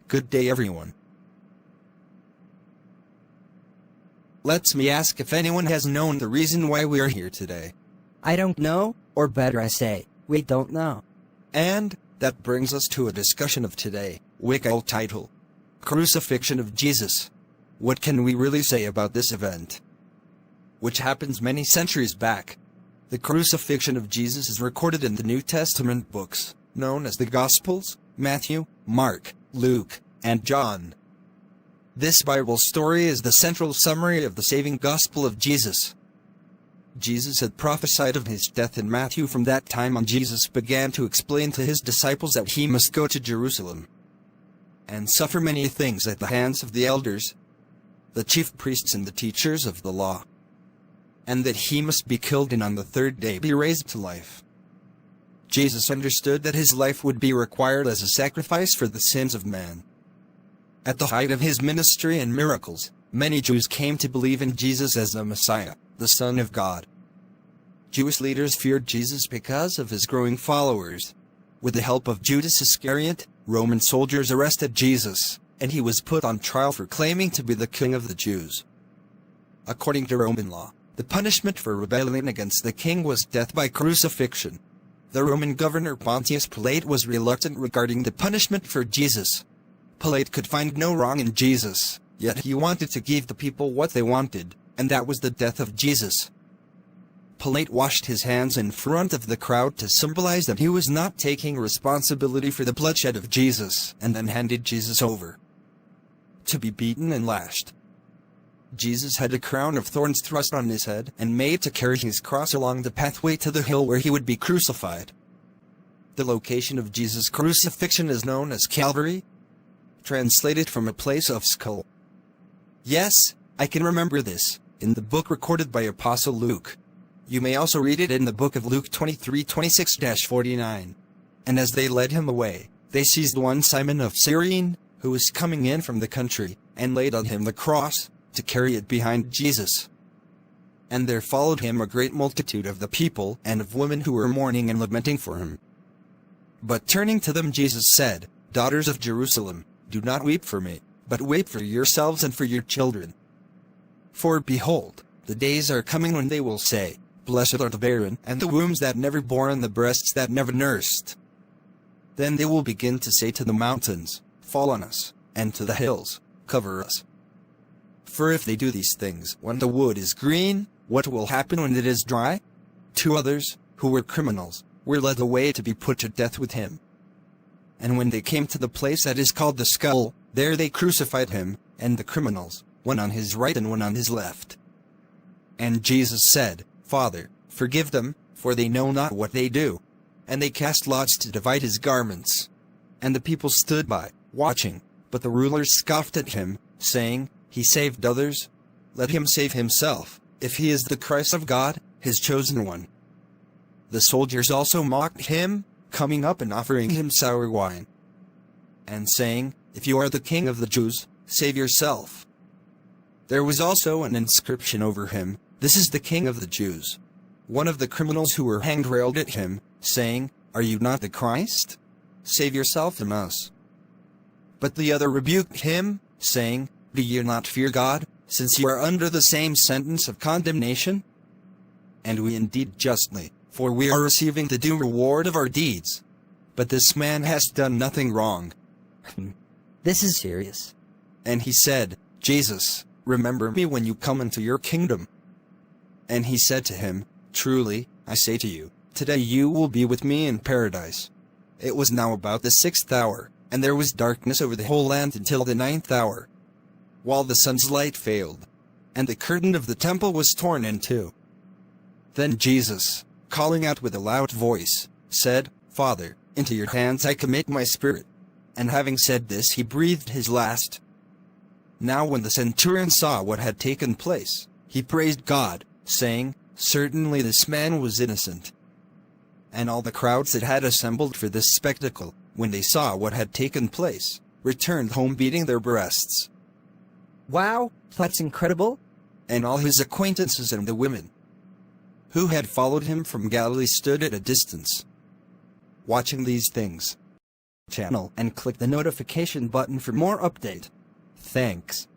Good day everyone. Let me ask if anyone has known the reason why we are here today. I don't know, or better I say, we don't know. And that brings us to a discussion of today, which I'll title, Crucifixion of Jesus. What can we really say about this event, which happens many centuries back? The crucifixion of Jesus is recorded in the New Testament books, known as the Gospels, Matthew, Mark, Luke, and John. This Bible story is the central summary of the saving gospel of Jesus. Jesus had prophesied of his death in Matthew. From that time on, Jesus began to explain to his disciples that he must go to Jerusalem and suffer many things at the hands of the elders, the chief priests and the teachers of the law, and that he must be killed and on the third day be raised to life. Jesus understood that his life would be required as a sacrifice for the sins of man. At the height of his ministry and miracles, many Jews came to believe in Jesus as the Messiah, the Son of God. Jewish leaders feared Jesus because of his growing followers. With the help of Judas Iscariot, Roman soldiers arrested Jesus, and he was put on trial for claiming to be the king of the Jews. According to Roman law, the punishment for rebellion against the king was death by crucifixion. The Roman governor Pontius Pilate was reluctant regarding the punishment for Jesus. Pilate could find no wrong in Jesus, yet he wanted to give the people what they wanted, and that was the death of Jesus. Pilate washed his hands in front of the crowd to symbolize that he was not taking responsibility for the bloodshed of Jesus, and then handed Jesus over to be beaten and lashed. Jesus had a crown of thorns thrust on his head and made to carry his cross along the pathway to the hill where he would be crucified. The location of Jesus' crucifixion is known as Calvary, translated from a place of skull. Yes, I can remember this, in the book recorded by Apostle Luke. You may also read it in the book of Luke 23:26-49. And as they led him away, they seized one Simon of Cyrene, who was coming in from the country, and laid on him the cross, to carry it behind Jesus. And there followed him a great multitude of the people and of women who were mourning and lamenting for him. But turning to them Jesus said, "Daughters of Jerusalem, do not weep for me, but weep for yourselves and for your children. For behold, the days are coming when they will say, Blessed are the barren, and the wombs that never bore and the breasts that never nursed. Then they will begin to say to the mountains, Fall on us, and to the hills, Cover us. For if they do these things when the wood is green, what will happen when it is dry?" 2 others, who were criminals, were led away to be put to death with him. And when they came to the place that is called the Skull, there they crucified him, and the criminals, one on his right and one on his left. And Jesus said, "Father, forgive them, for they know not what they do." And they cast lots to divide his garments. And the people stood by, watching, but the rulers scoffed at him, saying, "He saved others. Let him save himself, if he is the Christ of God, his chosen one." The soldiers also mocked him, coming up and offering him sour wine, and saying, "If you are the king of the Jews, save yourself." There was also an inscription over him, "This is the King of the Jews." One of the criminals who were hanged railed at him, saying, "Are you not the Christ? Save yourself and us." But the other rebuked him, saying, "Do you not fear God, since you are under the same sentence of condemnation? And we indeed justly, for we are receiving the due reward of our deeds. But this man has done nothing wrong." This is serious. And he said, "Jesus, remember me when you come into your kingdom." And he said to him, "Truly, I say to you, today you will be with me in paradise." It was now about the 6th hour, and there was darkness over the whole land until the 9th hour, while the sun's light failed, and the curtain of the temple was torn in two. Then Jesus, calling out with a loud voice, said, "Father, into your hands I commit my spirit." And having said this, he breathed his last. Now when the centurion saw what had taken place, he praised God, saying, "Certainly this man was innocent." And all the crowds that had assembled for this spectacle, when they saw what had taken place, returned home beating their breasts. Wow, that's incredible. And all his acquaintances and the women who had followed him from Galilee stood at a distance, watching these things. channel and click the notification button for more update. Thanks.